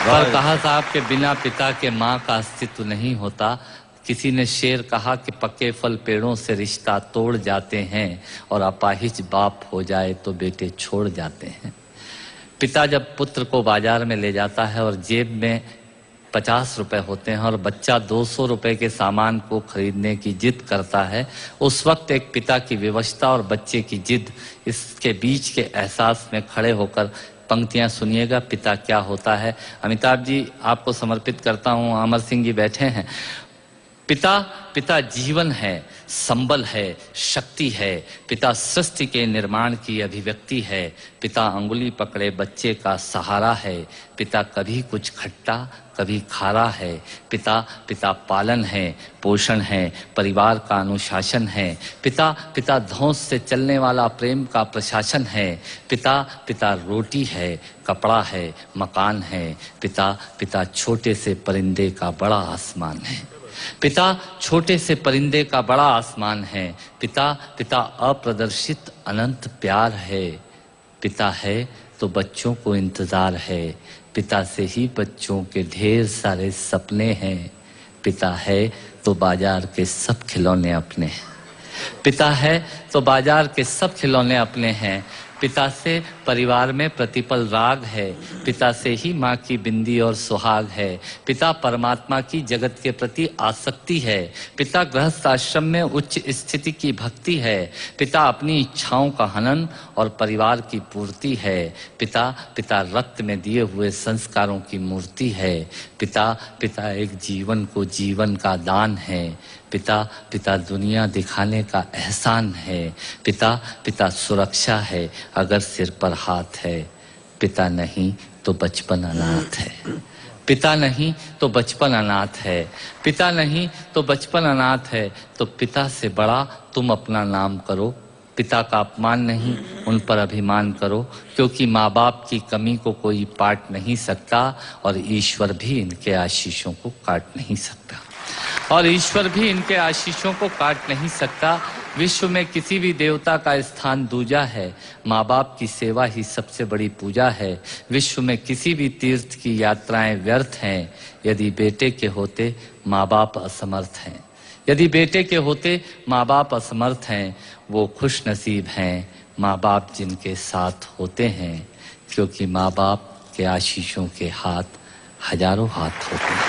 पर कहा साहब के बिना पिता के माँ का अस्तित्व नहीं होता। किसी ने शेर कहा कि पके फल पेड़ों से रिश्ता तोड़ जाते हैं और अपाहिज बाप हो जाए तो बेटे छोड़ जाते हैं। पिता जब पुत्र को बाजार में ले जाता है और जेब में 50 रुपए होते हैं और बच्चा 200 रुपए के सामान को खरीदने की जिद करता है, उस वक्त एक पिता की विवशता और बच्चे की जिद, इसके बीच के एहसास में खड़े होकर पंक्तियां सुनिएगा, पिता क्या होता है। अमिताभ जी आपको समर्पित करता हूं, अमर सिंह जी बैठे हैं। पिता जीवन है, संबल है, शक्ति है। पिता सृष्टि के निर्माण की अभिव्यक्ति है। पिता अंगुली पकड़े बच्चे का सहारा है। पिता कभी कुछ खट्टा कभी खारा है। पिता पालन है, पोषण है, परिवार का अनुशासन है। पिता धौंस से चलने वाला प्रेम का प्रशासन है। पिता रोटी है, कपड़ा है, मकान है। पिता छोटे से परिंदे का बड़ा आसमान है। पिता छोटे से परिंदे का बड़ा आसमान है। पिता अप्रदर्शित अनंत प्यार है। पिता है तो बच्चों को इंतजार है। पिता से ही बच्चों के ढेर सारे सपने हैं। पिता है तो बाजार के सब खिलौने अपने हैं। पिता है तो बाजार के सब खिलौने अपने हैं। पिता से परिवार में प्रतिपल राग है। पिता से ही माँ की बिंदी और सुहाग है। पिता परमात्मा की जगत के प्रति आसक्ति है। पिता गृहस्थ आश्रम में उच्च स्थिति की भक्ति है। पिता अपनी इच्छाओं का हनन और परिवार की पूर्ति है। पिता रक्त में दिए हुए संस्कारों की मूर्ति है। पिता एक जीवन को जीवन का दान है। पिता दुनिया दिखाने का एहसान है। पिता सुरक्षा है अगर सिर पर हाथ है। पिता नहीं तो बचपन अनाथ है। पिता नहीं तो बचपन अनाथ है। पिता नहीं तो बचपन अनाथ है। तो पिता से बड़ा तुम अपना नाम करो। पिता का अपमान नहीं, उन पर अभिमान करो, क्योंकि माँ बाप की कमी को कोई पाट नहीं सकता और ईश्वर भी इनके आशीषों को काट नहीं सकता। विश्व में किसी भी देवता का स्थान दूजा है। माँ बाप की सेवा ही सबसे बड़ी पूजा है। विश्व में किसी भी तीर्थ की यात्राएं व्यर्थ हैं यदि बेटे के होते माँ बाप असमर्थ हैं। यदि बेटे के होते माँ बाप असमर्थ हैं, वो खुश नसीब हैं माँ बाप जिनके साथ होते हैं, क्योंकि माँ बाप के आशीषों के हाथ हजारों हाथ होते हैं।